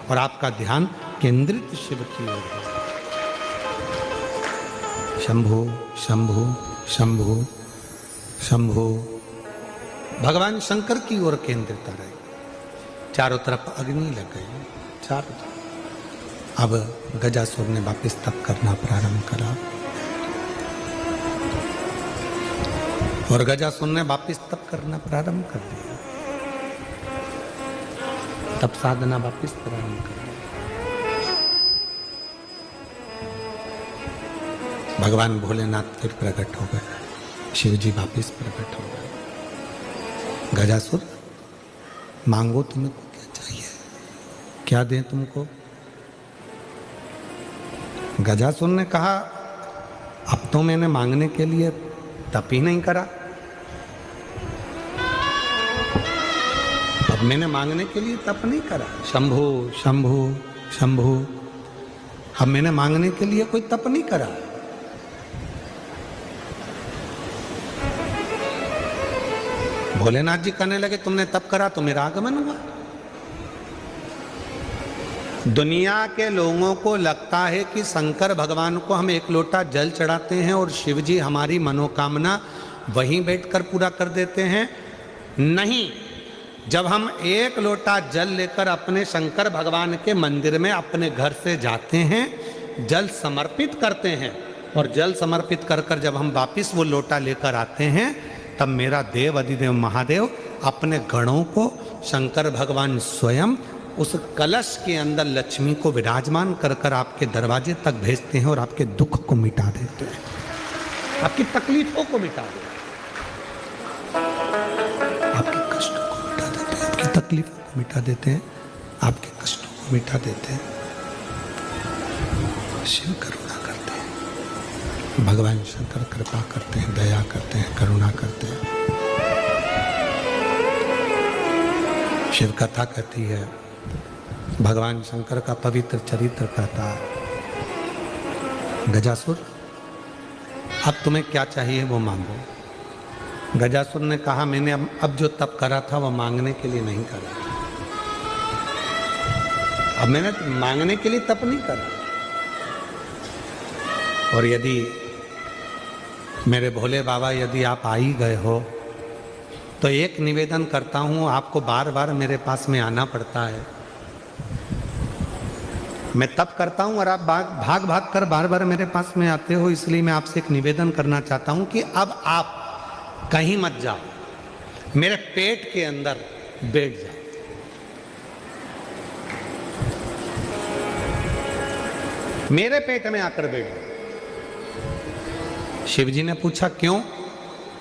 और आपका ध्यान केंद्रित शिव की ओर है। शंभो शंभो शंभो शंभो। भगवान शंकर की ओर केंद्रित रहे। चारों तरफ अग्नि लग गई, चारों तरफ। अब गजासुर ने वापस तप करना प्रारंभ करा और गजासुर ने वापस तप करना प्रारंभ कर दिया। तप साधना वापस प्रारंभ कर दी। भगवान भोलेनाथ फिर प्रकट हो गए, शिव जी वापिस प्रकट हो गए। गजासुर, मांगो तुमको क्या चाहिए, क्या दें तुमको? गजासुर ने कहा, अब तो मैंने मांगने के लिए तप ही नहीं करा, अब मैंने मांगने के लिए तप नहीं करा। शंभो शंभो शंभो। अब मैंने मांगने के लिए कोई तप नहीं करा। भोलेनाथ जी कहने लगे, तुमने तप करा तो मेरा आगमन हुआ। दुनिया के लोगों को लगता है कि शंकर भगवान को हम एक लोटा जल चढ़ाते हैं और शिव जी हमारी मनोकामना वहीं बैठकर पूरा कर देते हैं। नहीं, जब हम एक लोटा जल लेकर अपने शंकर भगवान के मंदिर में अपने घर से जाते हैं, जल समर्पित करते हैं और जल समर्पित कर कर जब हम वापिस वो लोटा लेकर आते हैं, तब मेरा देव अधिदेव महादेव अपने गणों को शंकर भगवान स्वयं उस कलश के अंदर लक्ष्मी को विराजमान कर कर आपके दरवाजे तक भेजते हैं और आपके दुख को मिटा देते हैं, आपकी तकलीफों को मिटा देते हैं, आपके कष्टों को मिटा देते हैं, आपकी तकलीफों को मिटा देते हैं, आपके कष्टों को मिटा देते हैं। शिव करुणा करते हैं, भगवान शंकर कृपा करते हैं, दया करते हैं, करुणा करते हैं। शिव कथा कहती है, भगवान शंकर का पवित्र चरित्र कहता है, गजासुर अब तुम्हें क्या चाहिए वो मांगो। गजासुर ने कहा, मैंने अब जो तप करा था वो मांगने के लिए नहीं करा, अब मैंने मांगने के लिए तप नहीं करा। और यदि मेरे भोले बाबा, यदि आप आ ही गए हो तो एक निवेदन करता हूं, आपको बार बार मेरे पास में आना पड़ता है, मैं तप करता हूं और आप भाग भाग कर बार बार मेरे पास में आते हो, इसलिए मैं आपसे एक निवेदन करना चाहता हूं कि अब आप कहीं मत जाओ, मेरे पेट के अंदर बैठ जाओ। मेरे पेट में आकर बैठ जाओ। शिव जी ने पूछा, क्यों?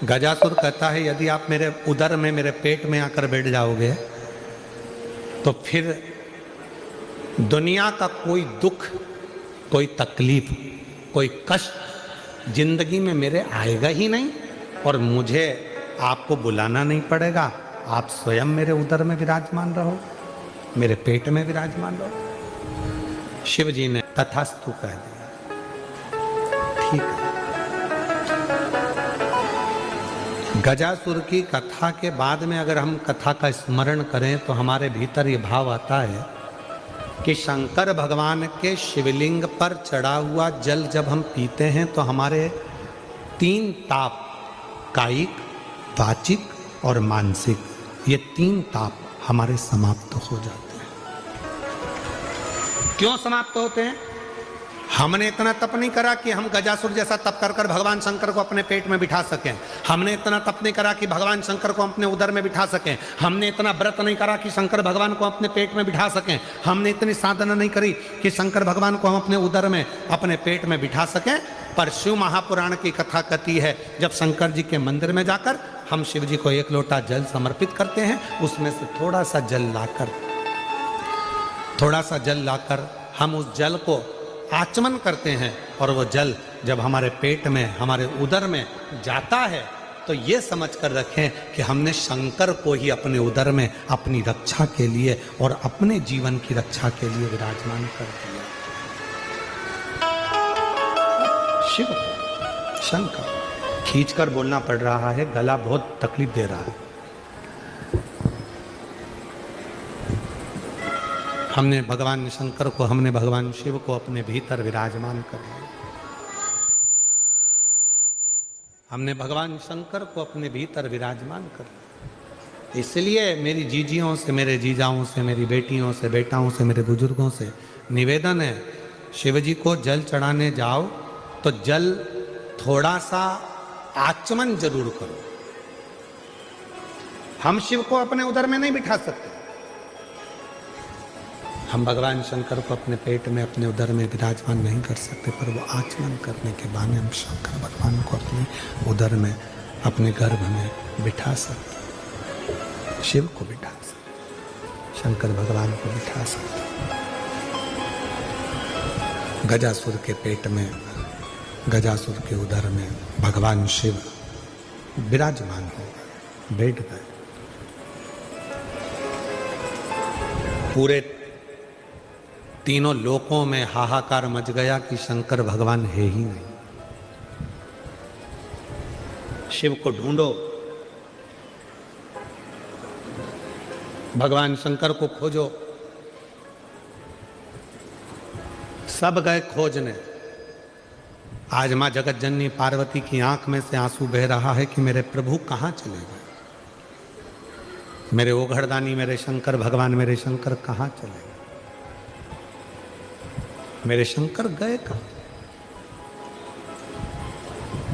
गजासुर कहता है, यदि आप मेरे उदर में, मेरे पेट में आकर बैठ जाओगे तो फिर दुनिया का कोई दुख, कोई तकलीफ, कोई कष्ट जिंदगी में मेरे आएगा ही नहीं और मुझे आपको बुलाना नहीं पड़ेगा, आप स्वयं मेरे उदर में विराजमान रहो, मेरे पेट में विराजमान रहो। शिव जी ने तथास्तु कह दिया, ठीक है। गजासुर की कथा के बाद में अगर हम कथा का स्मरण करें तो हमारे भीतर ये भाव आता है कि शंकर भगवान के शिवलिंग पर चढ़ा हुआ जल जब हम पीते हैं तो हमारे 3 ताप, कायिक, वाचिक और मानसिक, ये 3 ताप हमारे समाप्त हो जाते हैं। क्यों समाप्त होते हैं? हमने इतना तप नहीं करा कि हम गजासुर जैसा तप कर कर भगवान शंकर को अपने पेट में बिठा सकें। हमने इतना तप नहीं करा कि भगवान शंकर को अपने उदर में बिठा सकें। हमने इतना व्रत नहीं करा कि शंकर भगवान को अपने पेट में बिठा सकें। हमने इतनी साधना नहीं करी कि शंकर भगवान को हम अपने उदर में, अपने पेट में बिठा सकें। पर शिव महापुराण की कथा कहती है, जब शंकर जी के मंदिर में जाकर हम शिव जी को 1 लोटा जल समर्पित करते हैं, उसमें से थोड़ा सा जल लाकर हम उस जल को आचमन करते हैं और वो जल जब हमारे पेट में, हमारे उदर में जाता है तो ये समझ कर रखें कि हमने शंकर को ही अपने उदर में अपनी रक्षा के लिए और अपने जीवन की रक्षा के लिए विराजमान कर दिया। शिव शंकर खींचकर बोलना पड़ रहा है, गला बहुत तकलीफ दे रहा है। हमने भगवान शंकर को, हमने भगवान शिव को अपने भीतर विराजमान कर लिया। हमने भगवान शंकर को अपने भीतर विराजमान कर लिया। इसलिए मेरी जीजियों से, मेरे जीजाओं से, मेरी बेटियों से, बेटाओं से, मेरे बुजुर्गों से निवेदन है, शिव जी को जल चढ़ाने जाओ तो जल थोड़ा सा आचमन जरूर करो। हम शिव को अपने उदर में नहीं बिठा सकते, हम भगवान शंकर को अपने पेट में, अपने उदर में विराजमान नहीं कर सकते, पर वो आचमन करने के बहाने हम शंकर भगवान को अपने उदर में, अपने गर्भ में बिठा सकते, शिव को बिठा सकते, शंकर भगवान को बिठा सकते। गजासुर के पेट में, गजासुर के उदर में भगवान शिव विराजमान हो गए, बैठ गए। पूरे तीनों लोकों में हाहाकार मच गया कि शंकर भगवान है ही नहीं। शिव को ढूंढो, भगवान शंकर को खोजो। सब गए खोजने। आज मां जगत जननी पार्वती की आंख में से आंसू बह रहा है कि मेरे प्रभु कहां चले गए, मेरे ओघड़दानी, मेरे शंकर भगवान, मेरे शंकर कहां चले गए, मेरे शंकर गए कहां।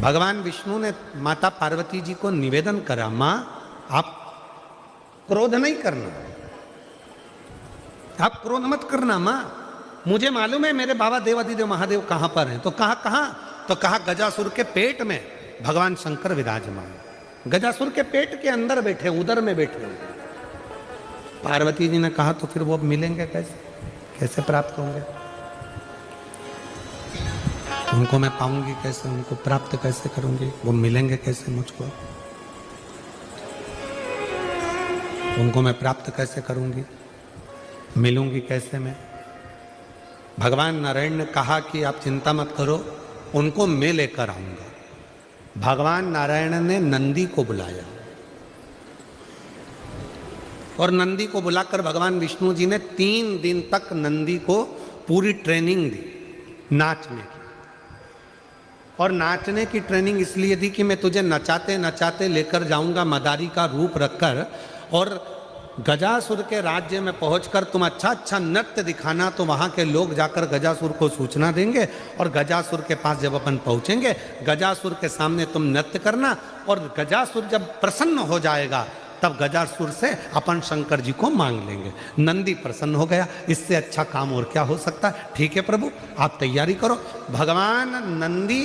भगवान विष्णु ने माता पार्वती जी को निवेदन करा, मां आप क्रोध नहीं करना, आप क्रोध मत करना मां, मुझे मालूम है मेरे बाबा देवादिदेव महादेव कहां पर हैं। तो कहां? तो कहा गजासुर के पेट में भगवान शंकर विराजमान, गजासुर के पेट के अंदर बैठे, उदर में बैठे हुए। पार्वती जी ने कहा तो फिर वो मिलेंगे कैसे, कैसे प्राप्त होंगे, उनको मैं पाऊंगी कैसे, उनको प्राप्त कैसे करूंगी, वो मिलेंगे कैसे मुझको, उनको मैं प्राप्त कैसे करूंगी, मिलूंगी कैसे मैं। भगवान नारायण ने कहा कि आप चिंता मत करो, उनको मैं लेकर आऊंगा। भगवान नारायण ने नंदी को बुलाया और नंदी को बुलाकर भगवान विष्णु जी ने 3 दिन तक नंदी को पूरी ट्रेनिंग दी नाचने की। और नाचने की ट्रेनिंग इसलिए दी कि मैं तुझे नचाते नचाते लेकर जाऊंगा मदारी का रूप रखकर, और गजासुर के राज्य में पहुंचकर तुम अच्छा अच्छा नृत्य दिखाना, तो वहां के लोग जाकर गजासुर को सूचना देंगे, और गजासुर के पास जब अपन पहुंचेंगे, गजासुर के सामने तुम नृत्य करना, और गजासुर जब प्रसन्न हो जाएगा तब गजासुर से अपन शंकर जी को मांग लेंगे। नंदी प्रसन्न हो गया, इससे अच्छा काम और क्या हो सकता है। ठीक है प्रभु, आप तैयारी करो। भगवान नंदी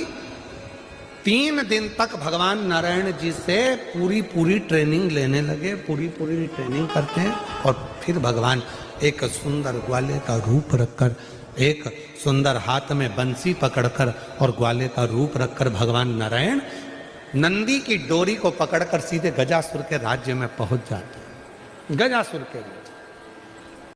3 दिन तक भगवान नारायण जी से पूरी ट्रेनिंग लेने लगे, पूरी ट्रेनिंग करते हैं, और फिर भगवान एक सुंदर ग्वाले का रूप रखकर, एक सुंदर हाथ में बंसी पकड़कर और ग्वाले का रूप रखकर भगवान नारायण नंदी की डोरी को पकड़कर सीधे गजासुर के राज्य में पहुंच जाते हैं। गजासुर के राज्य